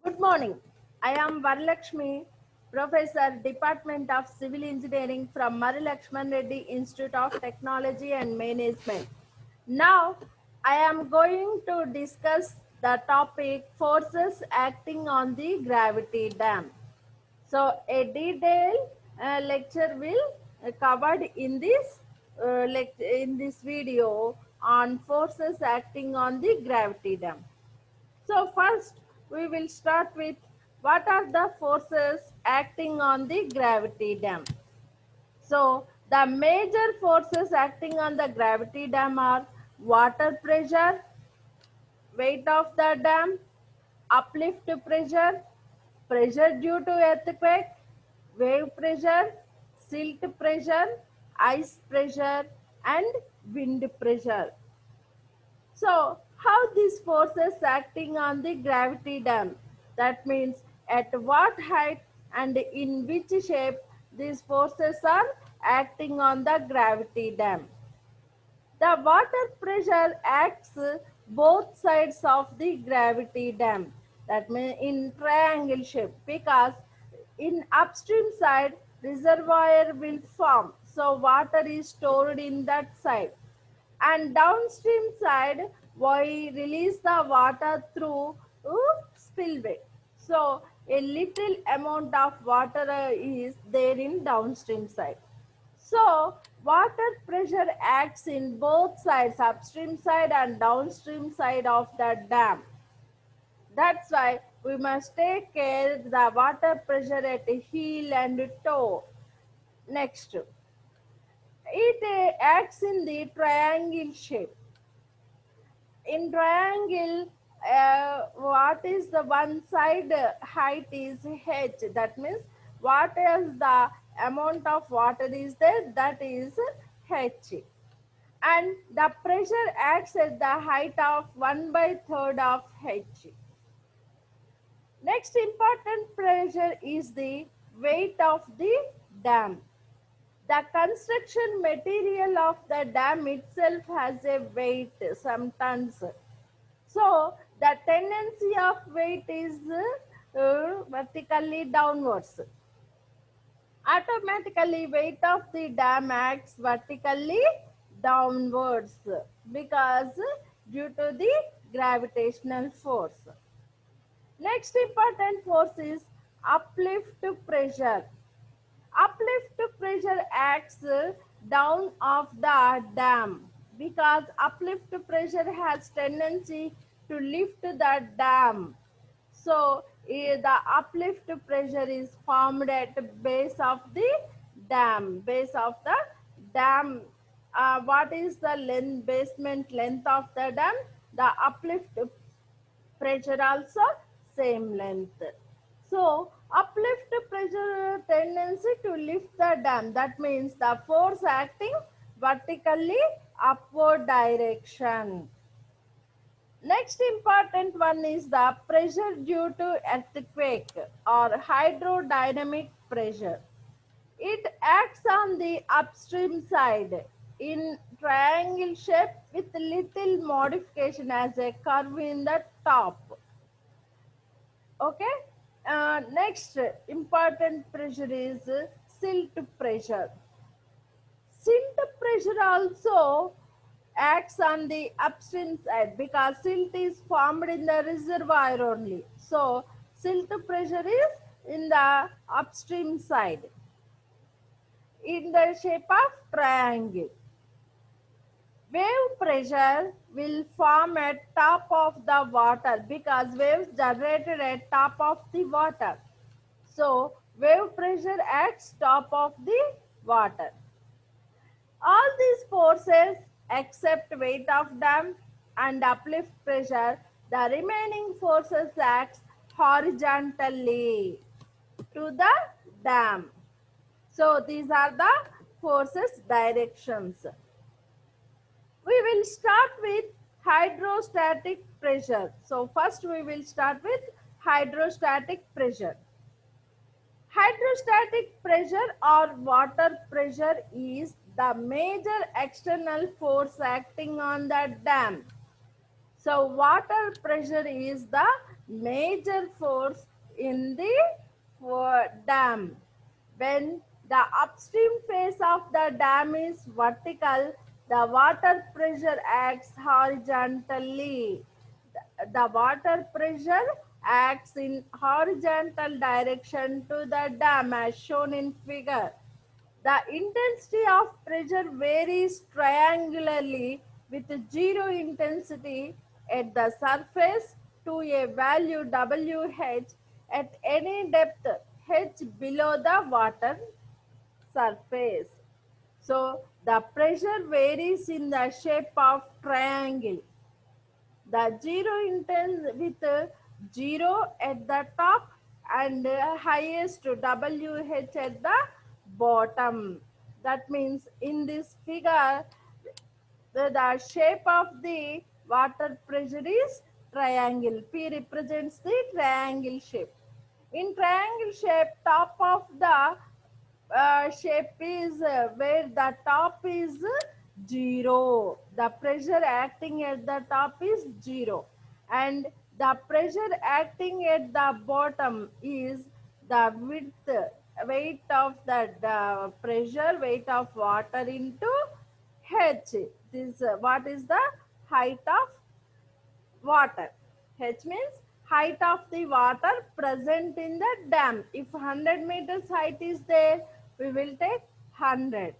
Good morning. I am Varalakshmi, Professor, Department of Civil Engineering from Mari Lakshman Reddy Institute of Technology and Management. Now, I am going to discuss the topic forces acting on the gravity dam. So, a detailed lecture will covered in in this video on forces acting on the gravity dam. So first we will start with what are the forces acting on the gravity dam. So the major forces acting on the gravity dam are water pressure, weight of the dam, uplift pressure, pressure due to earthquake, wave pressure, silt pressure, ice pressure and wind pressure. So, how these forces acting on the gravity dam? That means at what height and in which shape these forces are acting on the gravity dam. The water pressure acts both sides of the gravity dam. That means in triangle shape because in upstream side reservoir will form. So water is stored in that side and downstream side we release the water through spillway. So a little amount of water is there in downstream side. So water pressure acts in both sides, upstream side and downstream side of the dam. That's why we must take care the water pressure at heel and toe. Next, it acts in the triangle shape. In triangle, what is the one side height is h, that means what is the amount of water is there, that is h, and the pressure acts at the height of 1 by third of h. Next important pressure is the weight of the dam. The construction material of the dam itself has a weight, some tons. So the tendency of weight is vertically downwards. Automatically weight of the dam acts vertically downwards because due to the gravitational force. Next important force is uplift pressure. Uplift pressure acts down of the dam because uplift pressure has tendency to lift the dam. So the uplift pressure is formed at base of the dam. Base of the dam. What is the length, basement length of the dam? The uplift pressure also same length. So uplift pressure tendency to lift the dam. That means the force acting vertically upward direction. Next important one is the pressure due to earthquake or hydrodynamic pressure. It acts on the upstream side in triangle shape with little modification as a curve in the top. Okay. Next important pressure is silt pressure. Silt pressure also acts on the upstream side because silt is formed in the reservoir only. So silt pressure is in the upstream side in the shape of triangle. Wave pressure will form at top of the water because waves generated at top of the water. So wave pressure acts top of the water. All these forces except weight of dam and uplift pressure, the remaining forces acts horizontally to the dam. So these are the forces directions. We will start with hydrostatic pressure. So first we will start with hydrostatic pressure. Hydrostatic pressure or water pressure is the major external force acting on the dam. So water pressure is the major force in the dam. When the upstream face of the dam is vertical, the water pressure acts horizontally. The water pressure acts in horizontal direction to the dam as shown in figure. The intensity of pressure varies triangularly with zero intensity at the surface to a value WH at any depth H below the water surface. So the pressure varies in the shape of triangle. The zero intense with 0 at the top and highest WH at the bottom. That means in this figure, the shape of the water pressure is triangle. P represents the triangle shape. In triangle shape, top of the shape is where the top is 0. The pressure acting at the top is 0. And the pressure acting at the bottom is the width, weight of the pressure, weight of water into H. This what is the height of water. H means height of the water present in the dam. If 100 meters height is there, we will take 100.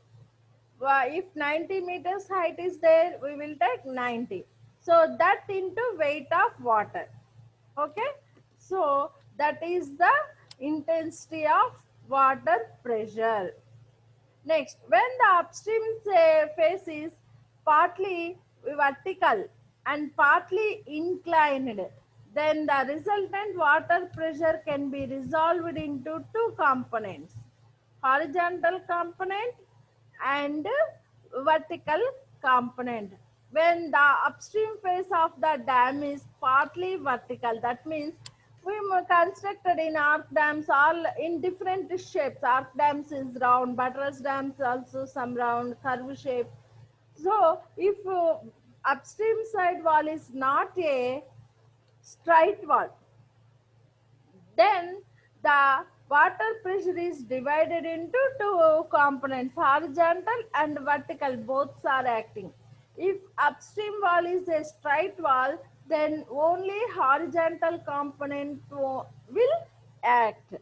If 90 meters height is there, we will take 90. So that into weight of water. Okay. So that is the intensity of water pressure. Next, when the upstream face is partly vertical and partly inclined, then the resultant water pressure can be resolved into two components, horizontal component and vertical component. When the upstream face of the dam is partly vertical, that means we constructed in arc dams all in different shapes. Arc dams is round, buttress dams also some round curve shape. So if upstream side wall is not a straight wall, then the water pressure is divided into two components, horizontal and vertical, both are acting. If upstream wall is a straight wall, then only horizontal component will act.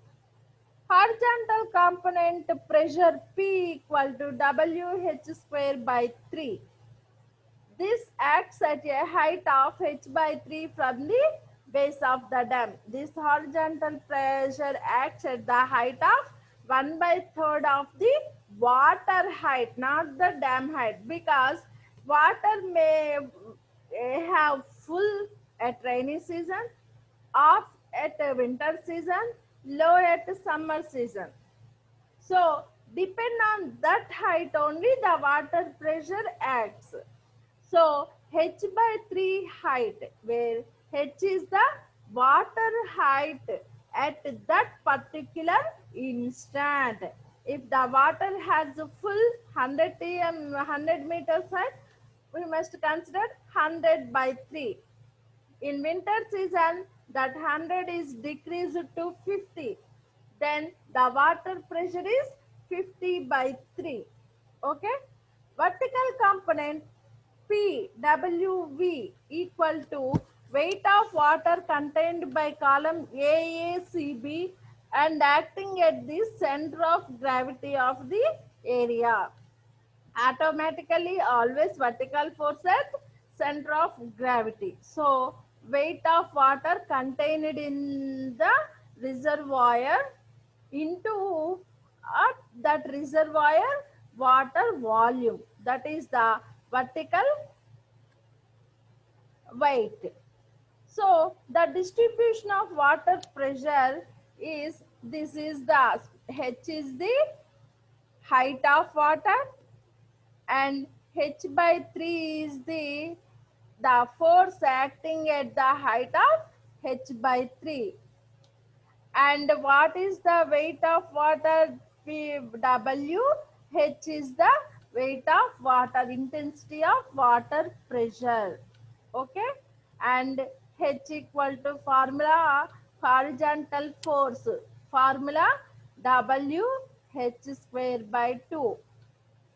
Horizontal component pressure P equal to WH square by 3. This acts at a height of h by 3 from the base of the dam. This horizontal pressure acts at the height of 1 by 3rd of the water height, not the dam height, because water may have full at rainy season, off at winter season, low at summer season. So, depend on that height only the water pressure acts. So, h by 3 height, where h is the water height at that particular instant. If the water has a full 100 tm, 100 meters height, we must consider 100 by 3. In winter season, that 100 is decreased to 50. Then the water pressure is 50 by 3. Okay. Vertical component PWV equal to weight of water contained by column AACB and acting at the center of gravity of the area. Automatically always vertical force at center of gravity. So weight of water contained in the reservoir into that reservoir water volume, that is the vertical weight. So the distribution of water pressure is, this is the h is the height of water and h by 3 is the force acting at the height of h by 3. And what is the weight of water? PW. H is the weight of water, intensity of water pressure. Okay. And H equal to formula horizontal force, formula W H square by 2.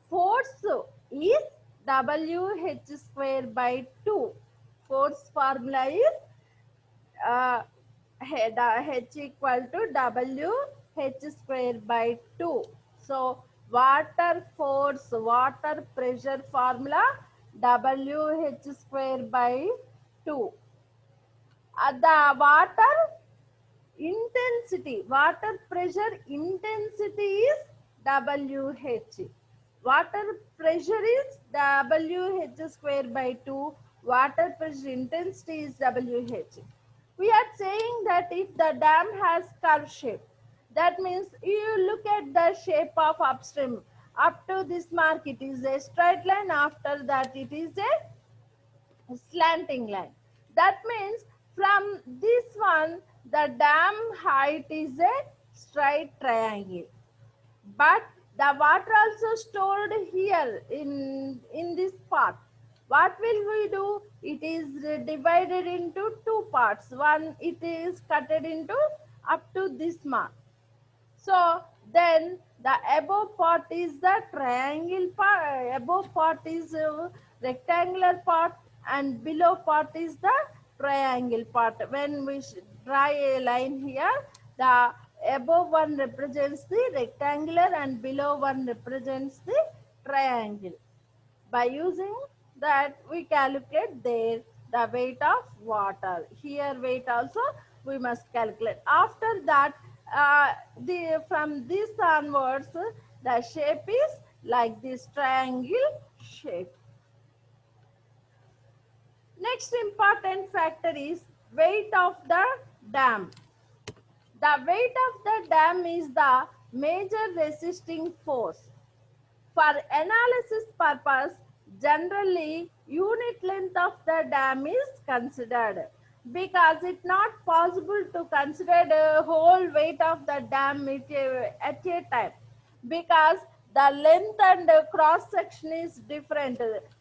Force is W H square by 2. Force formula is uh, H equal to W H square by 2. So water force, water pressure formula W H square by 2. The water pressure intensity is WH. Water pressure is WH square by 2. Water pressure intensity is WH. We are saying that if the dam has curve shape, that means you look at the shape of upstream. Up to this mark, it is a straight line. After that, it is a slanting line. That means from this one, the dam height is a straight triangle. But the water also stored here in this part. What will we do? It is divided into two parts. One, it is cutted into up to this mark. So then the above part is the triangle part, above part is rectangular part, and below part is the triangle part. When we draw a line here, the above one represents the rectangular and below one represents the triangle. By using that, we calculate there the weight of water. Here weight also we must calculate. After that, from this onwards, the shape is like this triangle shape. Next important factor is weight of the dam. The weight of the dam is the major resisting force. For analysis purpose, generally unit length of the dam is considered, because it's not possible to consider the whole weight of the dam at a time, because the length and cross section is different.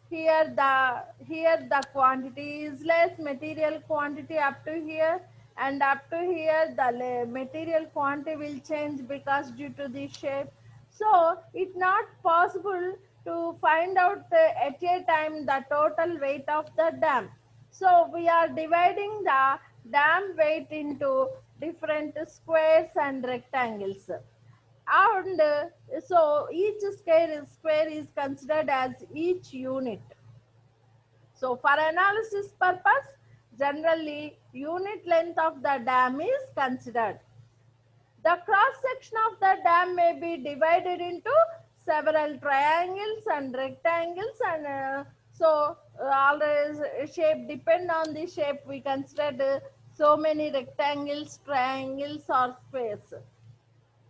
Here the quantity is less, material quantity up to here, and up to here the material quantity will change because due to the shape. So it's not possible to find out at a time the total weight of the dam. So we are dividing the dam weight into different squares and rectangles. And so each square is considered as each unit. So for analysis purpose, generally unit length of the dam is considered. The cross section of the dam may be divided into several triangles and rectangles, and always shape depend on the shape. We considered so many rectangles, triangles, or squares,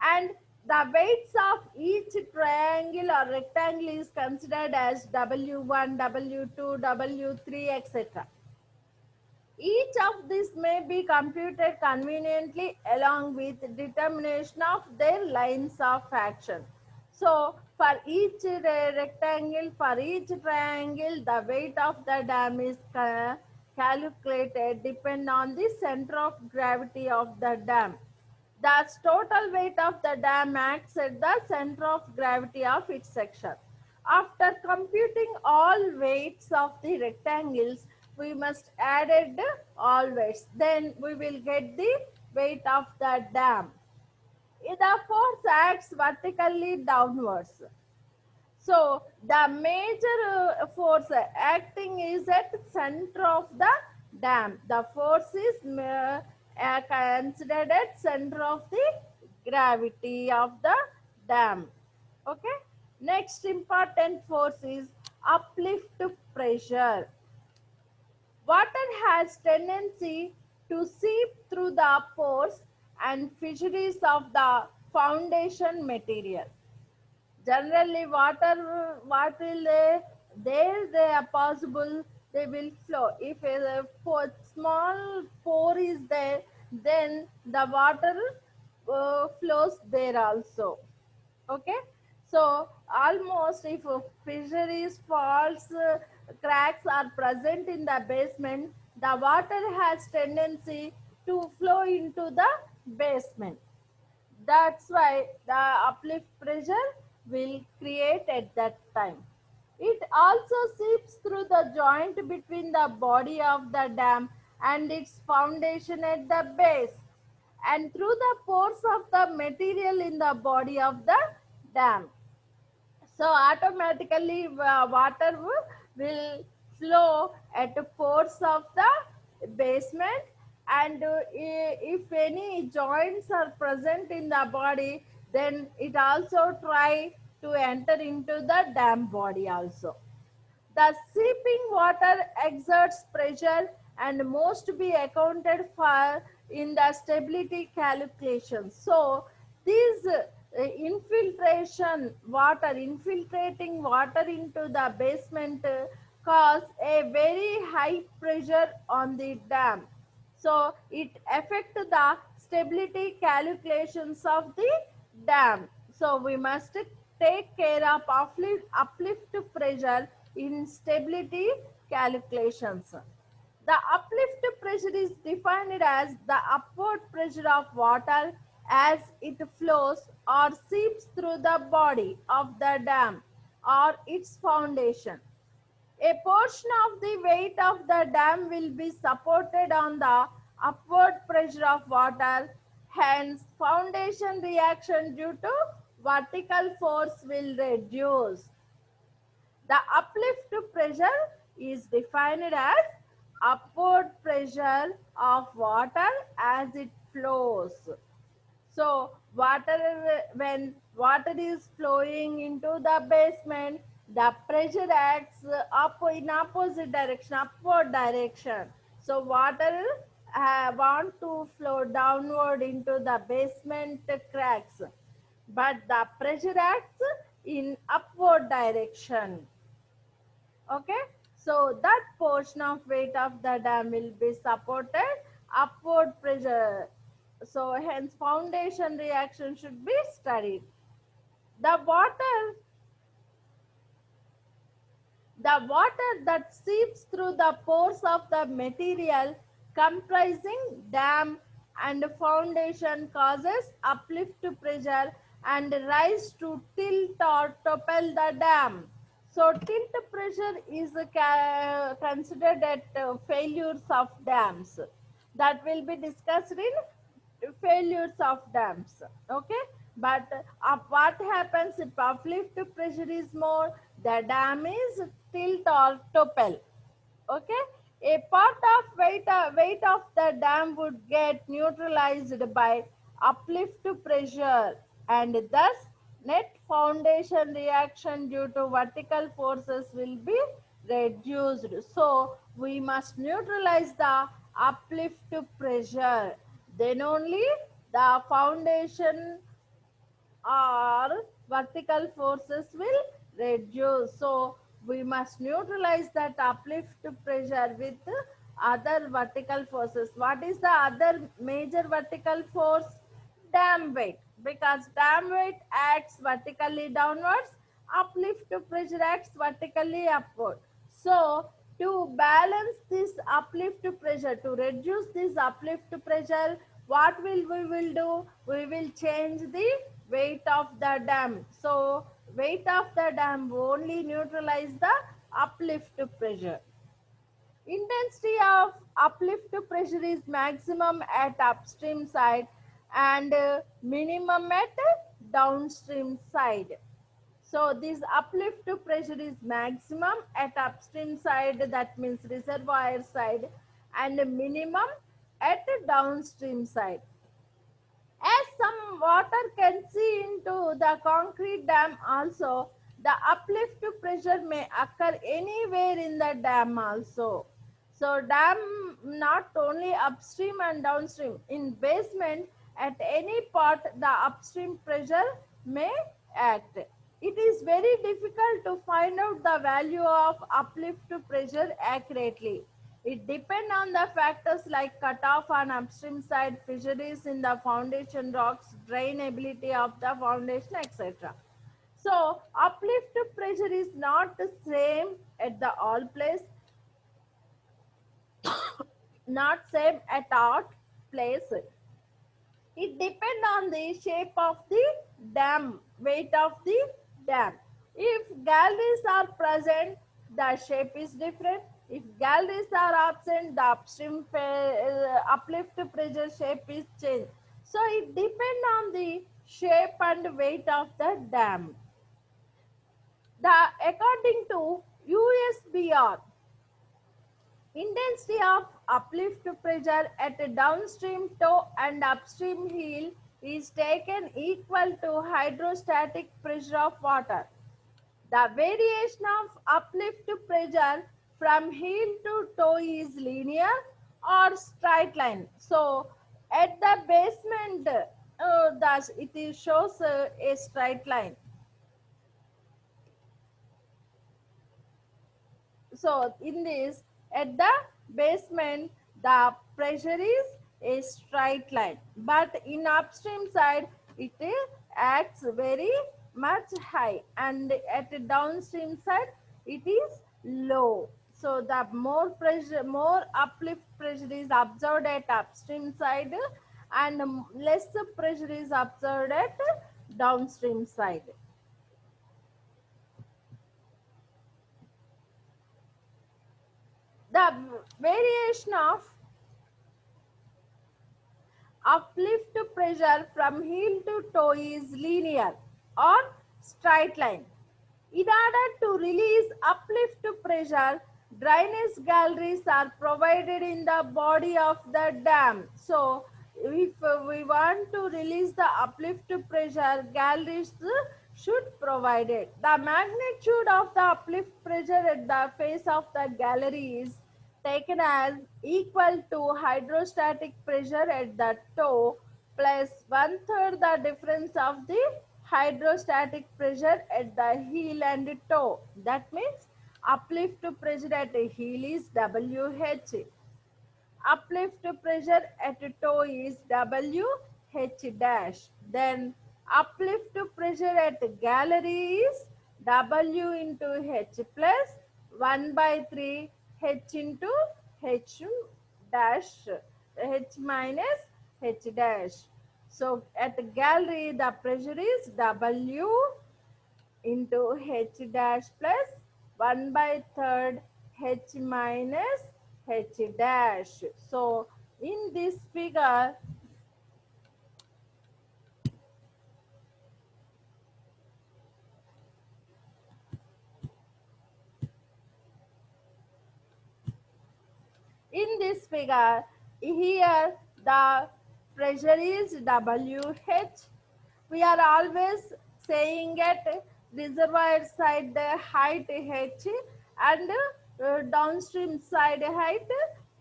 and the weights of each triangle or rectangle is considered as W1, W2, W3, etc. Each of these may be computed conveniently along with determination of their lines of action. So, for each rectangle, for each triangle, the weight of the dam is calculated depend on the center of gravity of the dam. Thus, total weight of the dam acts at the center of gravity of its section. After computing all weights of the rectangles, we must add all weights. Then we will get the weight of the dam. The force acts vertically downwards. So the major force acting is at center of the dam. The force is considered at center of the gravity of the dam. Okay. Next important force is uplift pressure. Water has tendency to seep through the pores and fissures of the foundation material. Generally, what will they are possible, they will flow. If a small pore is there, then the water flows there also. Okay, so almost if fisheries, faults, cracks are present in the basement, the water has tendency to flow into the basement. That's why the uplift pressure will create at that time. It also seeps through the joint between the body of the dam and its foundation at the base, and through the pores of the material in the body of the dam. So automatically water will flow at the pores of the basement, and if any joints are present in the body, then it also try to enter into the dam body also. The seeping water exerts pressure and must be accounted for in the stability calculations. So, these infiltrating water into the basement cause a very high pressure on the dam. So, it affects the stability calculations of the dam. So, we must take care of uplift pressure in stability calculations. The uplift pressure is defined as the upward pressure of water as it flows or seeps through the body of the dam or its foundation. A portion of the weight of the dam will be supported on the upward pressure of water. Hence, foundation reaction due to vertical force will reduce. The uplift pressure is defined as upward pressure of water as it flows. So when water is flowing into the basement, the pressure acts up in opposite direction, upward direction. So water want to flow downward into the basement cracks, but the pressure acts in upward direction. Okay, so that portion of weight of the dam will be supported upward pressure. So hence foundation reaction should be studied. The water the water that seeps through the pores of the material comprising dam and foundation causes uplift pressure and rise to tilt or topple the dam. So tilt pressure is considered at failures of dams. That will be discussed in failures of dams. Okay, but what happens if uplift pressure is more? The dam is tilt or topple. Okay, a part of weight of the dam would get neutralized by uplift pressure, and thus net foundation reaction due to vertical forces will be reduced. So we must neutralize the uplift pressure, then only the foundation or vertical forces will reduce. So we must neutralize that uplift pressure with other vertical forces. What is the other major vertical force? Dam weight. Because dam weight acts vertically downwards, uplift pressure acts vertically upward. So to balance this uplift pressure, to reduce this uplift pressure, what we will do? We will change the weight of the dam. So weight of the dam only neutralize the uplift pressure. Intensity of uplift pressure is maximum at upstream side and minimum at downstream side. So this uplift pressure is maximum at upstream side, that means reservoir side, and minimum at downstream side. As some water can see into the concrete dam also, the uplift pressure may occur anywhere in the dam also. So dam not only upstream and downstream, in basement at any part the upstream pressure may act. It is very difficult to find out the value of uplift pressure accurately. It depends on the factors like cutoff on upstream side, fisheries in the foundation rocks, drainability of the foundation, etc. So uplift pressure is not the same at the all place. not same at all place. It depends on the shape of the dam, weight of the dam. If galleries are present, the shape is different. If galleries are absent, the upstream uplift pressure shape is changed. So it depends on the shape and weight of the dam. According to USBR, intensity of uplift pressure at a downstream toe and upstream heel is taken equal to hydrostatic pressure of water. The variation of uplift pressure from heel to toe is linear or straight line. So at the basement, thus shows a straight line. So in this, at the basement, the pressure is a straight line, but in upstream side it acts very much high, and at the downstream side it is low. So the more pressure, more uplift pressure is observed at upstream side, and less pressure is observed at downstream side. The variation of uplift pressure from heel to toe is linear or straight line. In order to release uplift pressure, drainage galleries are provided in the body of the dam. So, if we want to release the uplift pressure, galleries should provide it. The magnitude of the uplift pressure at the face of the gallery is taken as equal to hydrostatic pressure at the toe plus one third the difference of the hydrostatic pressure at the heel and toe. That means uplift pressure at the heel is WH. Uplift pressure at toe is WH dash. Then uplift pressure at gallery is W into H plus 1 by 3 H into H dash, H minus H dash. So at gallery the pressure is W into H dash plus 1 by third H minus H dash. So in this figure, here the pressure is WH. We are always saying at reservoir side the height H and downstream side height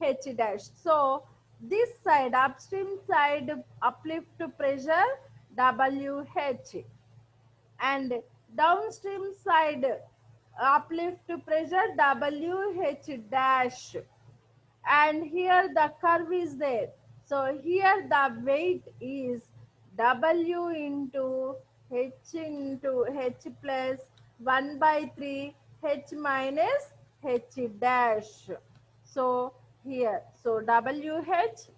H dash. So this side upstream side uplift pressure WH, and downstream side uplift pressure WH dash, and here the curve is there. So here the weight is W into H plus 1 by 3 H minus H dash. So here, so WH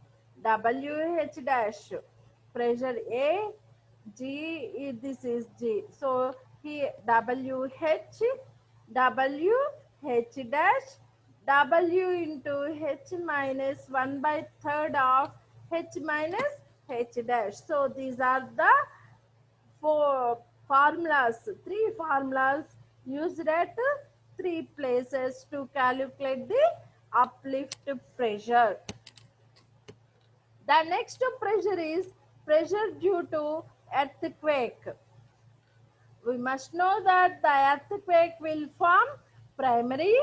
dash, pressure A, G, this is G. So here WH, WH dash, W into H minus 1 by third of H minus H dash. So these are the three formulas used at three places to calculate the uplift pressure. The next pressure is pressure due to earthquake. We must know that the earthquake will form primary,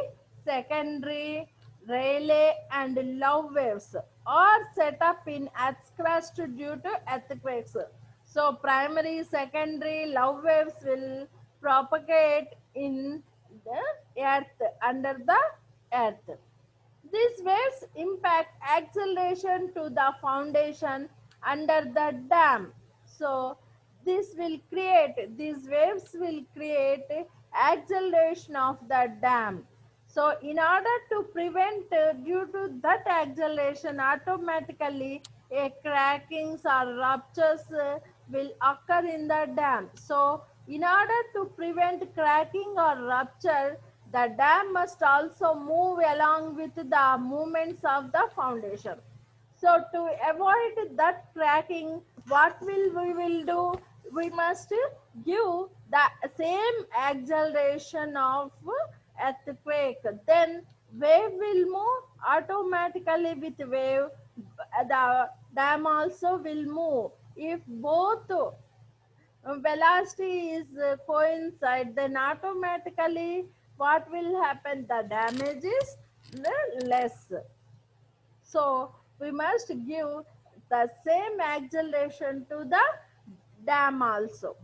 secondary, Rayleigh and love waves or set up in earth's crust due to earthquakes. So primary, secondary, love waves will propagate in the earth, under the earth. These waves impact acceleration to the foundation under the dam. So these waves will create acceleration of the dam. So in order to prevent due to that acceleration, automatically a crackings or ruptures will occur in the dam. So in order to prevent cracking or rupture, the dam must also move along with the movements of the foundation. So to avoid that cracking, what will we will do? We must give the same acceleration of earthquake. Then wave will move automatically with wave. The dam also will move. If both velocity is coincide, then automatically what will happen? The damage is less. So we must give the same acceleration to the dam also.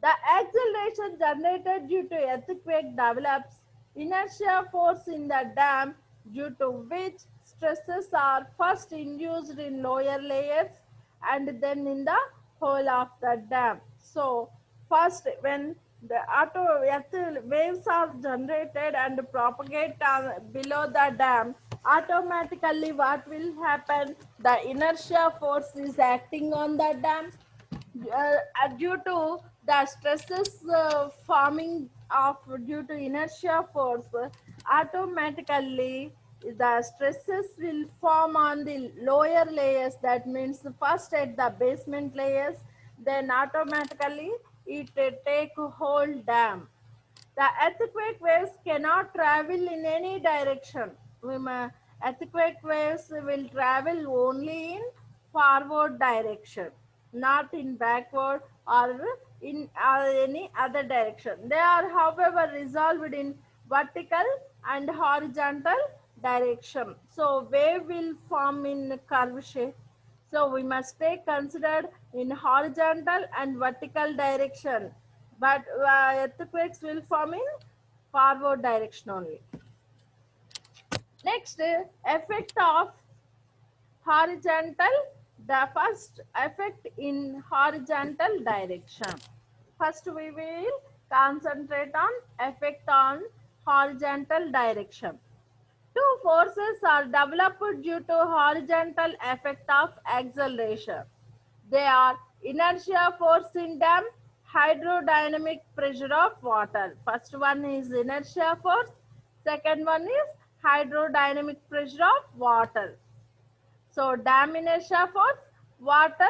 The acceleration generated due to earthquake develops inertia force in the dam, due to which stresses are first induced in lower layers and then in the whole of the dam. So first when the earth waves are generated and propagate below the dam, automatically what will happen? The inertia force is acting on the dam, due to the stresses forming of due to inertia force, automatically the stresses will form on the lower layers. That means first at the basement layers, then automatically it take whole dam. The earthquake waves cannot travel in any direction. Earthquake waves will travel only in forward direction, not in backward or in any other direction. They are, however, resolved in vertical and horizontal direction. So wave will form in curve shape. So we must take considered in horizontal and vertical direction, but earthquakes will form in forward direction only. Next, effect of horizontal. The first effect in horizontal direction. First, we will concentrate on effect on horizontal direction. Two forces are developed due to horizontal effect of acceleration. They are inertia force in dam, hydrodynamic pressure of water. First one is inertia force, second one is hydrodynamic pressure of water. So dam inertia force, water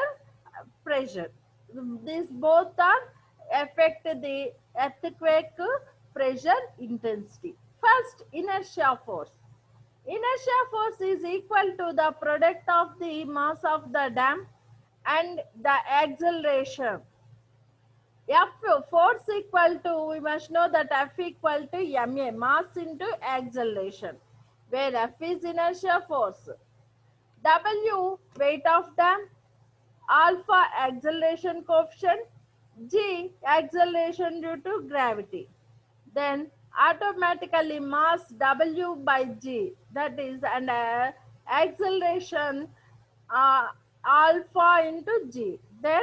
pressure. These both are affect the earthquake pressure intensity. First, inertia force. Inertia force is equal to the product of the mass of the dam and the acceleration. F force equal to, we must know that F equal to ma, mass into acceleration, where F is inertia force, W weight of dam, alpha acceleration coefficient, G acceleration due to gravity. Then automatically mass W by G, that is an acceleration uh, alpha into G. Then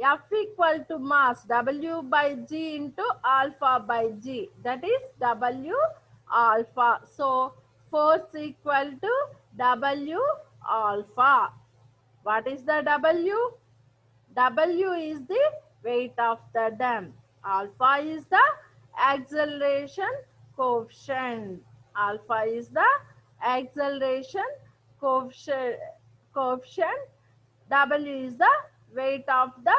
F equal to mass W by G into alpha by G, that is W alpha. So force equal to W alpha. What is the W? W is the weight of the dam. Alpha is the acceleration coefficient. Alpha is the acceleration coefficient. coefficient. W is the weight of the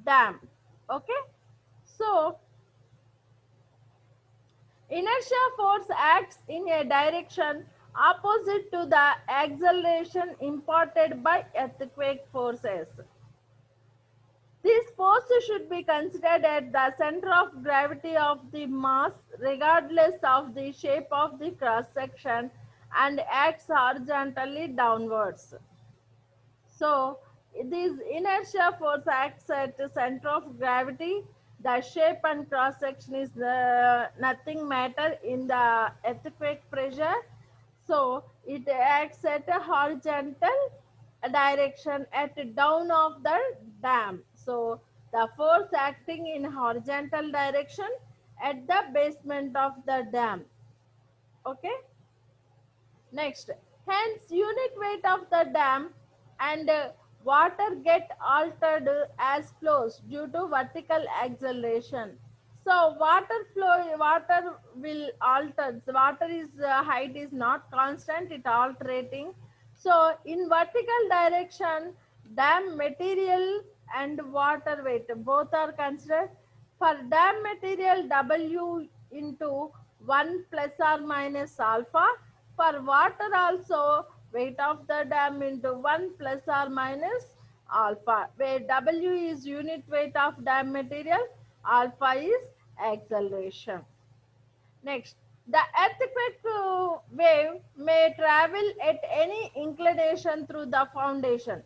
dam. Okay. So inertia force acts in a direction opposite to the acceleration imparted by earthquake forces. This force should be considered at the center of gravity of the mass, regardless of the shape of the cross section, and acts horizontally downwards. So this inertia force acts at the center of gravity. The shape and cross section is nothing matter in the earthquake pressure. So it acts at a horizontal direction at down of the dam. So the force acting in horizontal direction at the basement of the dam. Okay. Next, hence unit weight of the dam and water get altered as flows due to vertical acceleration. So water will alter. The water is height is not constant; it alternating. So in vertical direction, dam material and water weight both are considered. For dam material, W into 1 plus or minus alpha. For water also, weight of the dam into 1 plus or minus alpha, where W is unit weight of dam material, alpha is acceleration. Next, the earthquake wave may travel at any inclination through the foundation.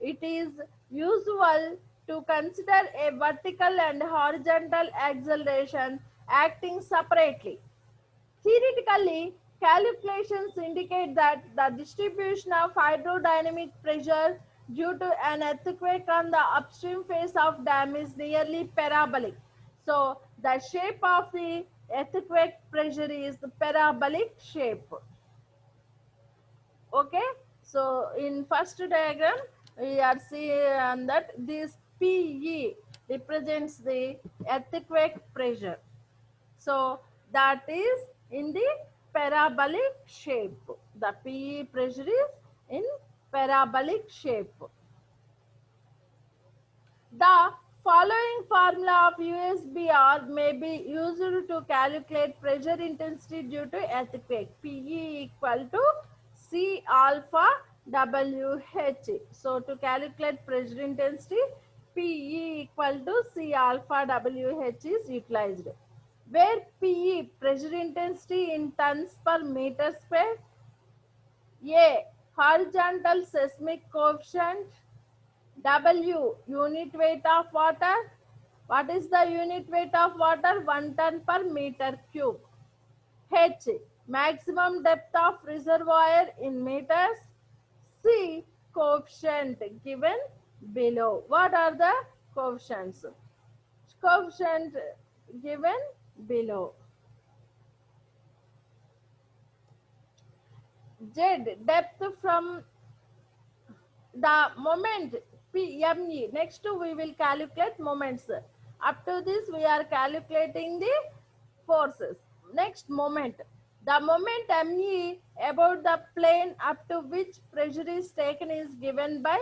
It is usual to consider a vertical and horizontal acceleration acting separately. Theoretically, calculations indicate that the distribution of hydrodynamic pressure due to an earthquake on the upstream face of dam is nearly parabolic. So, the shape of the earthquake pressure is the parabolic shape. Okay, so in first diagram, we are seeing that this PE represents the earthquake pressure. So that is in the parabolic shape. The PE pressure is in parabolic shape. The following formula of USBR may be used to calculate pressure intensity due to earthquake. PE equal to C alpha WH. So to calculate pressure intensity, PE equal to C alpha WH is utilized. Where PE pressure intensity in tons per meter square, A horizontal seismic coefficient, W unit weight of water. What is the unit weight of water? 1 ton per meter cube. H maximum depth of reservoir in meters. C coefficient given below. What are the coefficients? Coefficient given below. Z depth from the moment PME. Next we will calculate moments. Up to this we are calculating the forces. Next moment. The moment ME about the plane up to which pressure is taken is given by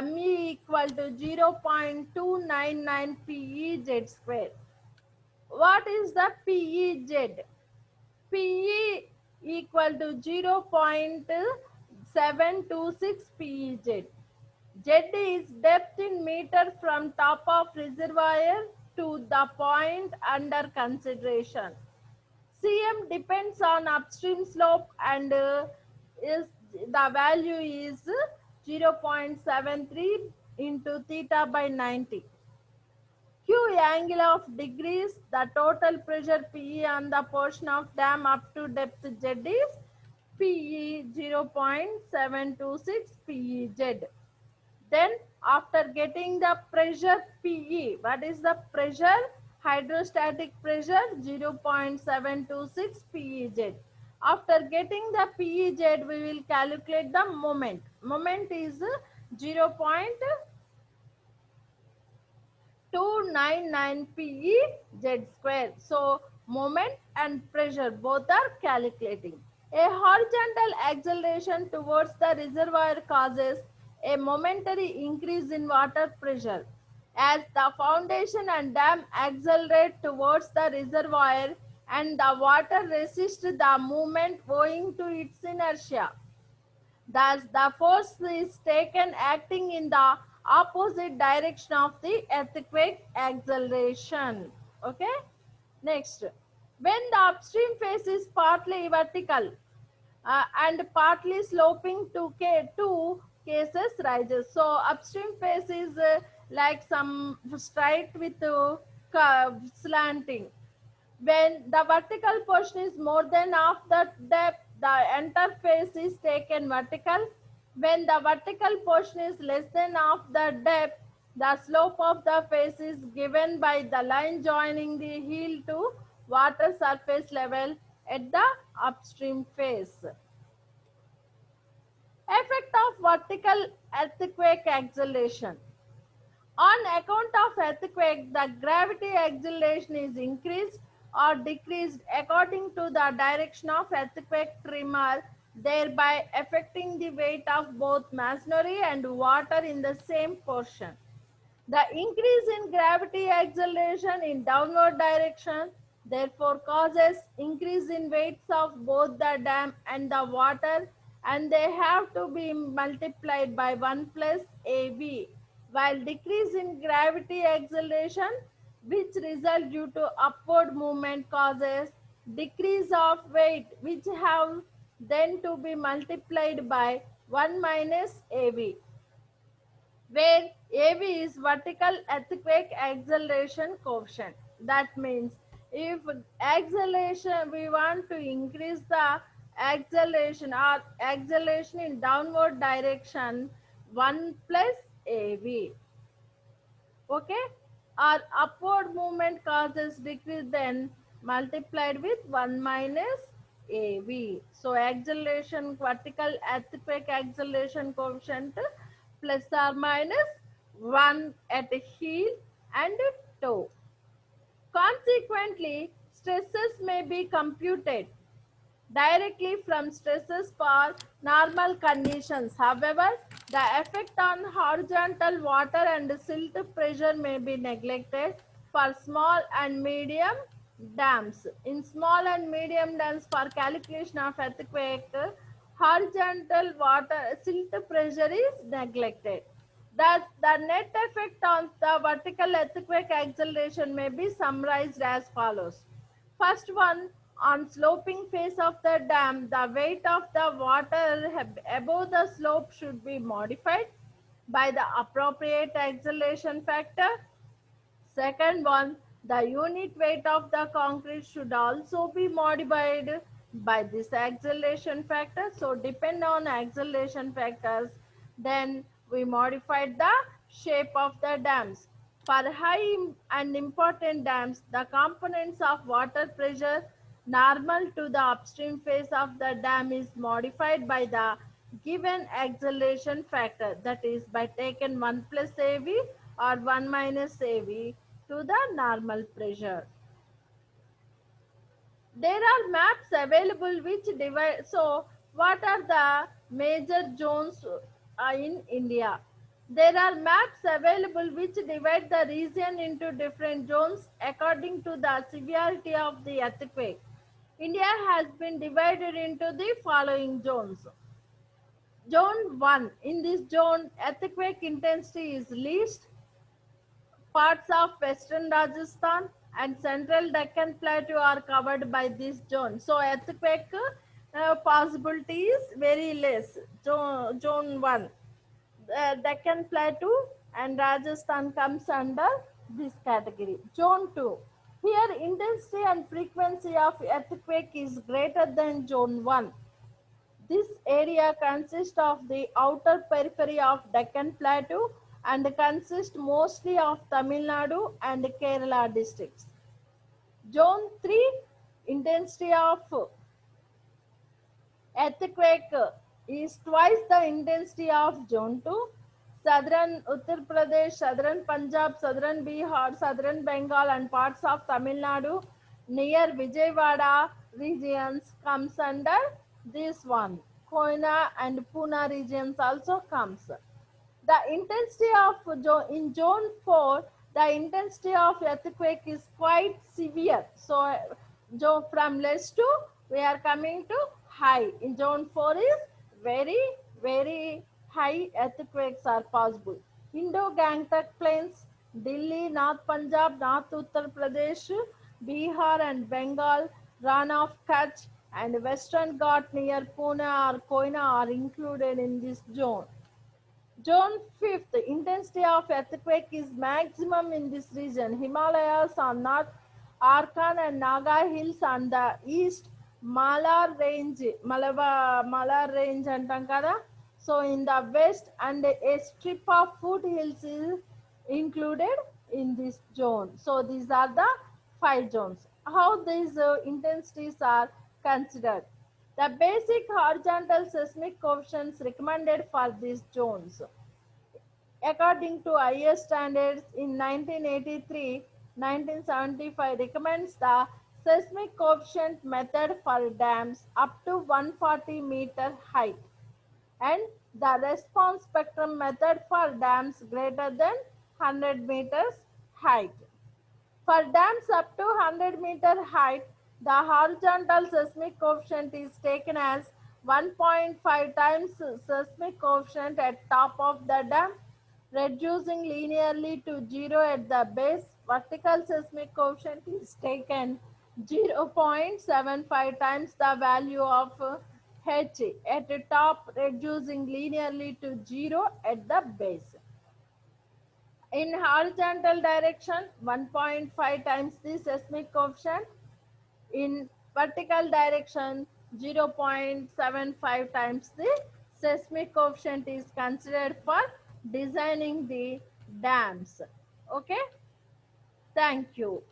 ME equal to 0.299 PEZ square. What is the PEZ? PE equal to 0.726 PEZ. Z is depth in meter from top of reservoir to the point under consideration. Cm depends on upstream slope and is the value is 0.73 into theta by 90. Q angle of degrees, the total pressure PE on the portion of dam up to depth Z is PE 0.726 PEZ. Then after getting the pressure PE, what is the pressure? Hydrostatic pressure 0.726 PEZ. After getting the PEZ, we will calculate the moment. Moment is 0.299 PEZ square. So moment and pressure both are calculating. A horizontal acceleration towards the reservoir causes a momentary increase in water pressure. As the foundation and dam accelerate towards the reservoir and the water resists the movement owing to its inertia. Thus, the force is taken acting in the opposite direction of the earthquake acceleration. Okay. Next, when the upstream face is partly vertical and partly sloping to two cases rises. So upstream face is like some straight with curve slanting. When the vertical portion is more than half the depth, the entire face is taken vertical. When the vertical portion is less than half the depth, the slope of the face is given by the line joining the heel to water surface level at the upstream phase. Effect of vertical earthquake acceleration. On account of earthquake, the gravity acceleration is increased or decreased according to the direction of earthquake tremor, thereby affecting the weight of both masonry and water in the same portion. The increase in gravity acceleration in downward direction therefore causes increase in weights of both the dam and the water, and they have to be multiplied by 1 plus AV, while decrease in gravity acceleration which result due to upward movement causes decrease of weight which have then to be multiplied by 1 minus AV, where AV is vertical earthquake acceleration coefficient. That means if acceleration, we want to increase the acceleration in downward direction, 1 plus AV. Okay, or upward movement causes decrease, then multiplied with 1 minus AV. So acceleration, vertical earthquake acceleration coefficient plus or minus 1 at heel and toe. Consequently, stresses may be computed directly from stresses for normal conditions. However, the effect on horizontal water and silt pressure may be neglected for small and medium dams. In small and medium dams, for calculation of earthquake, horizontal water silt pressure is neglected. Thus, the net effect on the vertical earthquake acceleration may be summarized as follows. First one, on sloping face of the dam, the weight of the water above the slope should be modified by the appropriate acceleration factor. Second one, the unit weight of the concrete should also be modified by this acceleration factor. So depend on acceleration factors, then we modified the shape of the dams. For high and important dams, the components of water pressure normal to the upstream face of the dam is modified by the given acceleration factor, that is by taken 1 plus AV or 1 minus AV to the normal pressure. There are maps available which divide. So what are the major zones in India? There are maps available which divide the region into different zones according to the severity of the earthquake. India has been divided into the following zones. Zone 1. In this zone, earthquake intensity is least. Parts of western Rajasthan and central Deccan Plateau are covered by this zone. So earthquake possibility is very less. Zone 1. Deccan Plateau and Rajasthan comes under this category. Zone 2. Here intensity and frequency of earthquake is greater than zone 1. This area consists of the outer periphery of Deccan Plateau and consists mostly of Tamil Nadu and Kerala districts. Zone 3, intensity of earthquake is twice the intensity of Zone 2. Southern Uttar Pradesh, southern Punjab, southern Bihar, southern Bengal and parts of Tamil Nadu near Vijayawada regions comes under this one. Koina and Pune regions also comes. The intensity of in zone 4, the intensity of earthquake is quite severe. So from less to we are coming to high. In zone 4 is very, very high earthquakes are possible. Indo-Gangetic Plains, Delhi, North Punjab, North Uttar Pradesh, Bihar and Bengal, Ran of Kutch and Western Ghat near Pune or Koina are included in this zone. Zone 5th, intensity of earthquake is maximum in this region. Himalayas on north, Arkan and Naga hills on the east, Malar range antam kada. So in the west and a strip of foothills is included in this zone. So these are the 5 zones. How these intensities are considered. The basic horizontal seismic coefficients recommended for these zones. According to IS standards in 1983, 1975 recommends the seismic coefficient method for dams up to 140-meter height and the response spectrum method for dams greater than 100 meters height. For dams up to 100-meter height, the horizontal seismic coefficient is taken as 1.5 times seismic coefficient at top of the dam, reducing linearly to 0 at the base. Vertical seismic coefficient is taken 0.75 times the value of H at the top, reducing linearly to 0 at the base. In horizontal direction, 1.5 times the seismic coefficient. In vertical direction, 0.75 times the seismic coefficient is considered for designing the dams. Okay, thank you.